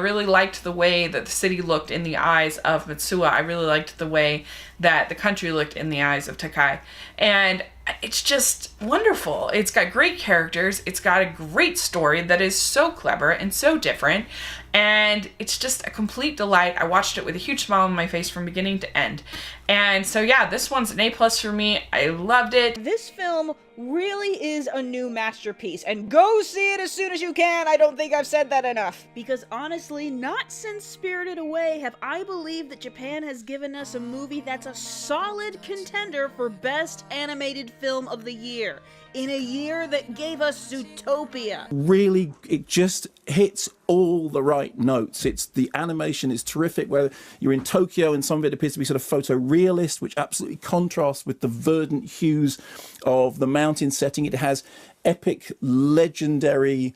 really liked the way that the city looked in the eyes of Mitsuha. I really liked the way that the country looked in the eyes of Takai. And it's just wonderful. It's got great characters. It's got a great story that is so clever and so different. And it's just a complete delight. I watched it with a huge smile on my face from beginning to end. And so yeah, this one's an A+ for me. I loved it. This film really is a new masterpiece, and go see it as soon as you can. I don't think I've said that enough. Because honestly, not since Spirited Away have I believed that Japan has given us a movie that's a solid contender for Best Animated Film of the Year, in a year that gave us Zootopia. Really, it just hits all the right notes. The animation is terrific, where you're in Tokyo and some of it appears to be sort of photorealist, which absolutely contrasts with the verdant hues of the mountain setting. It has epic, legendary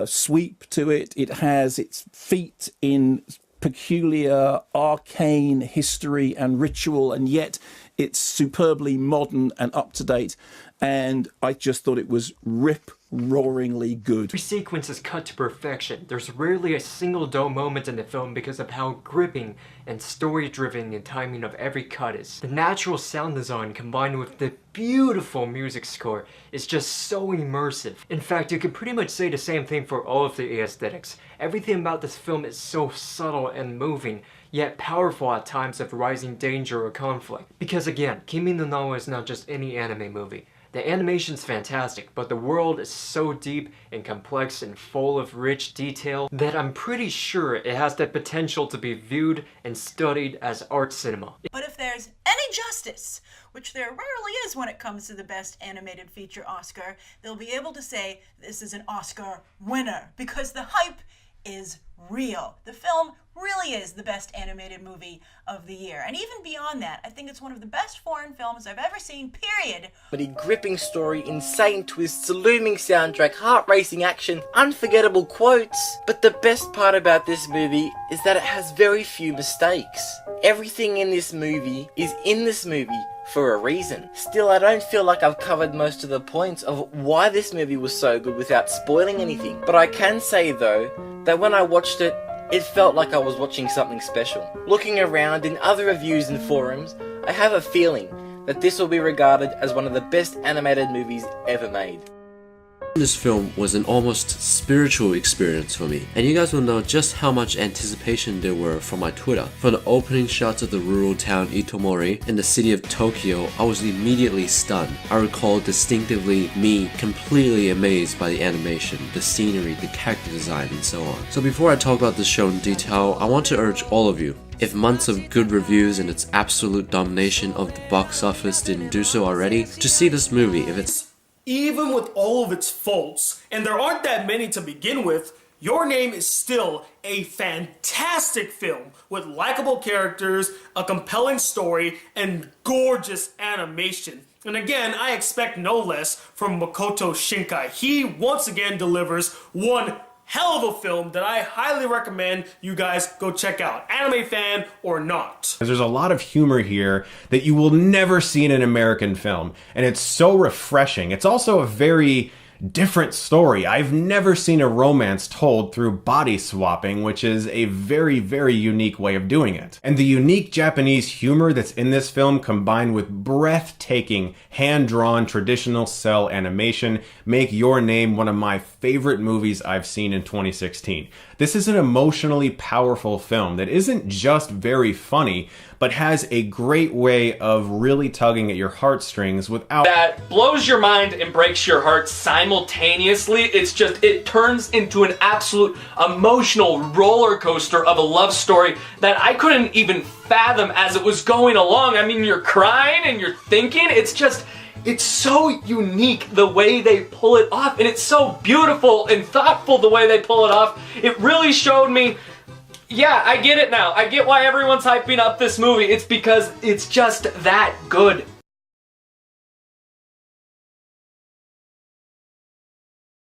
sweep to it. It has its feet in peculiar, arcane history and ritual, and yet it's superbly modern and up-to-date. And I just thought it was rip-roaringly good. Every sequence is cut to perfection. There's rarely a single dull moment in the film because of how gripping and story-driven the timing of every cut is. The natural sound design combined with the beautiful music score is just so immersive. In fact, you can pretty much say the same thing for all of the aesthetics. Everything about this film is so subtle and moving, yet powerful at times of rising danger or conflict. Because again, Kimi no Na wa is not just any anime movie. The animation's fantastic, but the world is so deep and complex and full of rich detail that I'm pretty sure it has the potential to be viewed and studied as art cinema. But if there's any justice, which there rarely is when it comes to the Best Animated Feature Oscar, they'll be able to say this is an Oscar winner, because the hype is real. The film really is the best animated movie of the year. And even beyond that, I think it's one of the best foreign films I've ever seen, period. But a gripping story, insane twists, a looming soundtrack, heart-racing action, unforgettable quotes. But the best part about this movie is that it has very few mistakes. Everything in this movie is in this movie for a reason. Still, I don't feel like I've covered most of the points of why this movie was so good without spoiling anything. But I can say though, that when I watched it, it felt like I was watching something special. Looking around in other reviews and forums, I have a feeling that this will be regarded as one of the best animated movies ever made. This film was an almost spiritual experience for me, and you guys will know just how much anticipation there were from my Twitter. From the opening shots of the rural town Itomori in the city of Tokyo, I was immediately stunned. I recall distinctively me completely amazed by the animation, the scenery, the character design, and so on. So before I talk about this show in detail, I want to urge all of you, if months of good reviews and its absolute domination of the box office didn't do so already, to see this movie if it's even with all of its faults, and there aren't that many to begin with, Your Name is still a fantastic film with likable characters, a compelling story, and gorgeous animation. And again, I expect no less from Makoto Shinkai. He once again delivers one hell of a film that I highly recommend you guys go check out, anime fan or not. There's a lot of humor here that you will never see in an American film, and it's so refreshing. It's also a very different story. I've never seen a romance told through body swapping, which is a very, very unique way of doing it. And the unique Japanese humor that's in this film, combined with breathtaking hand-drawn traditional cell animation, make Your Name one of my favorite movies I've seen in 2016. This is an emotionally powerful film that isn't just very funny, but has a great way of really tugging at your heartstrings without... That blows your mind and breaks your heart simultaneously. It turns into an absolute emotional roller coaster of a love story that I couldn't even fathom as it was going along. I mean, you're crying and you're thinking. It's so unique the way they pull it off, and it's so beautiful and thoughtful the way they pull it off. It really showed me, yeah, I get it now. I get why everyone's hyping up this movie. It's because it's just that good.